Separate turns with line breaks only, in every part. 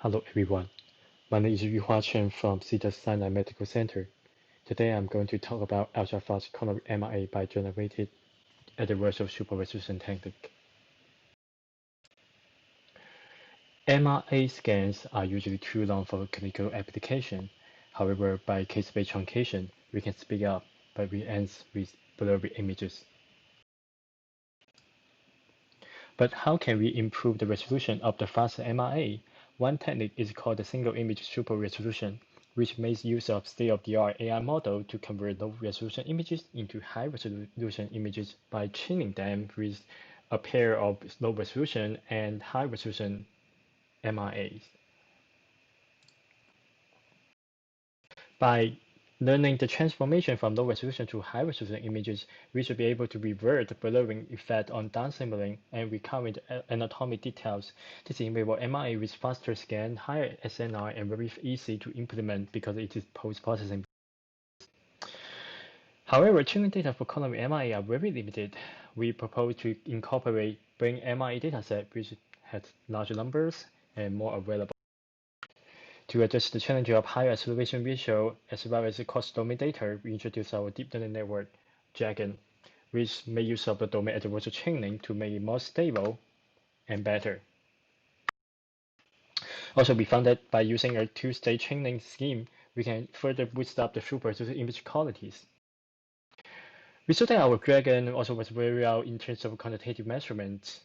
Hello everyone, my name is Yuhua Chen from SISR Medical Center. Today I'm going to talk about ultra-fast coronary MRA by generative adversarial super-resolution technique. MRA scans are usually too long for clinical application. However, by case-based truncation, we can speed up, but we end with blurry images. But how can we improve the resolution of the faster MRA? One technique is called the single-image super-resolution, which makes use of state-of-the-art AI model to convert low-resolution images into high-resolution images by training them with a pair of low-resolution and high-resolution MRAs. By learning the transformation from low resolution to high resolution images, we should be able to revert the blurring effect on downsampling and recover the anatomic details. This enables MRA with faster scan, higher SNR, and very easy to implement because it is post-processing. However, training data for coronary MRA are very limited. We propose to incorporate brain MRA dataset which has larger numbers and more available. To address the challenge of high acceleration ratio as well as the cross-domain data, we introduce our deep learning network, DRAGAN, which makes use of the domain adversarial chaining to make it more stable and better. Also, we found that by using a two-stage chaining scheme, we can further boost up the throughput image qualities. We saw that our DRAGAN also was very well in terms of quantitative measurements.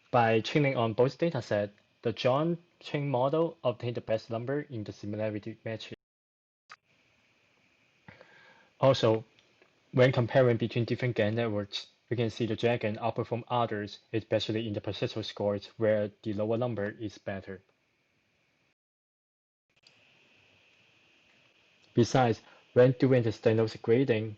By training on both datasets, the joint chain model obtained the best number in the similarity matrix. Also, when comparing between different GAN networks, we can see the DRAGAN outperform others, especially in the perceptual scores where the lower number is better. Besides, when doing the stenosis grading,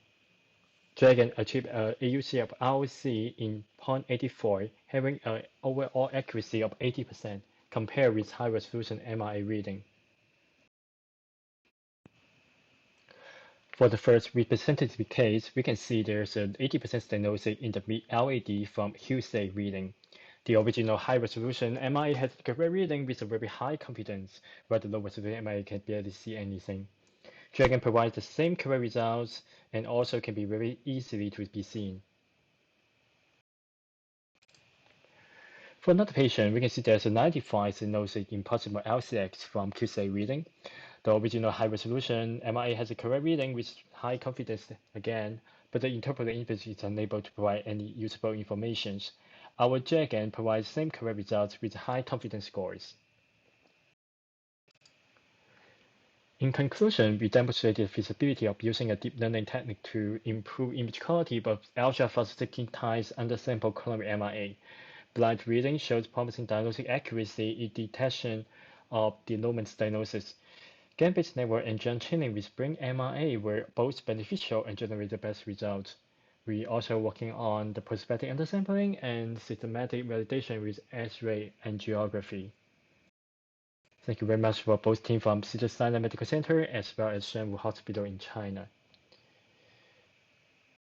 DRAGAN achieved an AUC of ROC in 0.84, having an overall accuracy of 80% compared with high-resolution MRA reading. For the first representative case, we can see there's an 80% stenosis in the mid-LAD from Husey reading. The original high-resolution MRA has a correct reading with a very high confidence, while the low-resolution MRA can barely see anything. DRAGAN provides the same correct results and also can be very easily to be seen. For another patient, we can see there's a 95 stenosis in possible LCX from Husey reading. The original high-resolution MRA has a correct reading with high confidence again, but the interpreted image is unable to provide any usable information. Our DRAGAN provides same correct results with high confidence scores. In conclusion, we demonstrated the feasibility of using a deep learning technique to improve image quality of ultra-fast 16 times undersample coronary MRA. Blind reading shows promising diagnostic accuracy in detection of the lumen stenosis. GAN-based network and joint training with brain MRA were both beneficial and generated the best results. We also working on the prospective undersampling and systematic validation with X-ray angiography. Thank you very much for both team from SISR Medical Center as well as Shenwu Hospital in China.